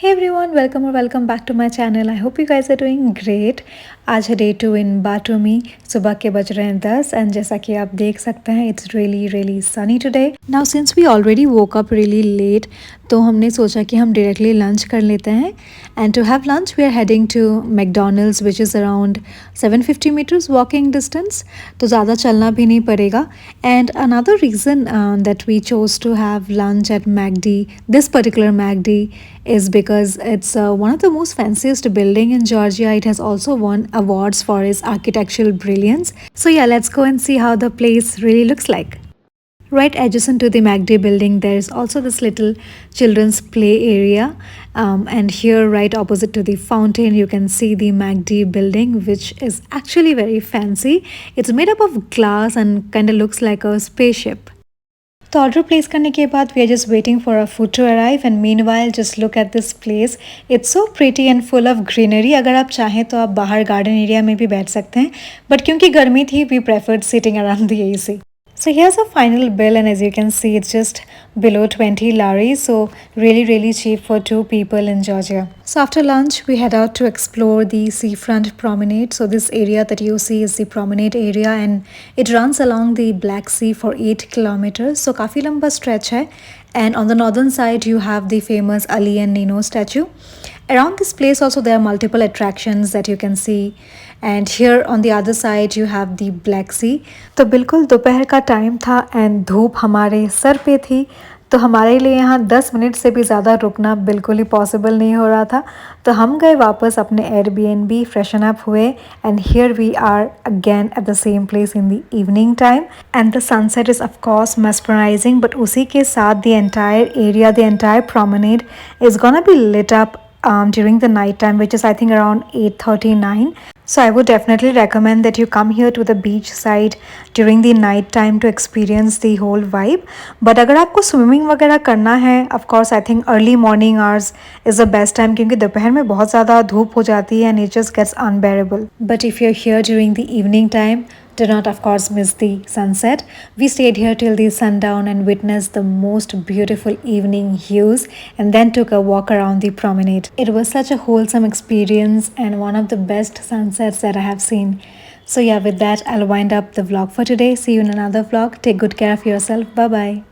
Hey everyone, welcome or welcome back to my channel. I hope you guys are doing great. आज है day 2 इन बाटूमी. सुबह के बज रहे हैं 10 एंड जैसा कि आप देख सकते हैं it's really sunny today. Now since we already woke up really late, तो हमने सोचा कि हम डायरेक्टली लंच कर लेते हैं. And to have lunch we are heading to McDonald's which is around 750 metres walking distance. तो ज़्यादा चलना भी नहीं पड़ेगा. And another reason that we chose to have lunch at McD, this particular McD, is because it's one of the most fanciest building in Georgia. It has also won awards for its architectural brilliance. So yeah, let's go and see how the place really looks like. Right adjacent to the MACD building, there is also this little children's play area. And here right opposite to the fountain, you can see the MACD building, which is actually very fancy. It's made up of glass and kind of looks like a spaceship. तो order place करने के बाद we are just waiting for a food to arrive and meanwhile just look at this place. It's so pretty and full of greenery. अगर आप चाहें तो आप बाहर गार्डन एरिया में भी बैठ सकते हैं, बट क्योंकि गर्मी थी we preferred sitting around the AC. So here's a final bill, and as you can see it's just below 20 lari, so really cheap for 2 people in Georgia. So after lunch we head out to explore the seafront promenade. So this area that you see is the promenade area and it runs along the Black Sea for 8 kilometers. So काफ़ी लंबा stretch है. And on the northern side you have the famous Ali and Nino statue. Around this place also there are multiple attractions that you can see. And here on the other side you have the Black Sea. तो बिल्कुल दोपहर का time था and धूप हमारे sir पे थी, तो हमारे लिए यहाँ 10 मिनट से भी ज़्यादा रुकना बिल्कुल ही पॉसिबल नहीं हो रहा था. तो हम गए वापस अपने एयरबीएनबी, फ्रेशन अप हुए and here we are again at the same place in the evening time. And the sunset is of course mesmerising, but उसी के साथ the entire area, the entire promenade is gonna be lit up during the night time, which is I think around 8:39. So I would definitely recommend that you come here to the beach side during the night time to experience the whole vibe. But अगर आपको swimming वगैरह करना है, of course I think early morning hours is the best time, क्योंकि दोपहर में बहुत ज़्यादा धूप हो जाती है and it just gets unbearable. But if you're here during the evening time, do not of course miss the sunset. We stayed here till the sundown and witnessed the most beautiful evening hues and then took a walk around the promenade. It was such a wholesome experience and one of the best sunsets that I have seen. So yeah, with that I'll wind up the vlog for today. See you in another vlog. Take good care of yourself. Bye bye.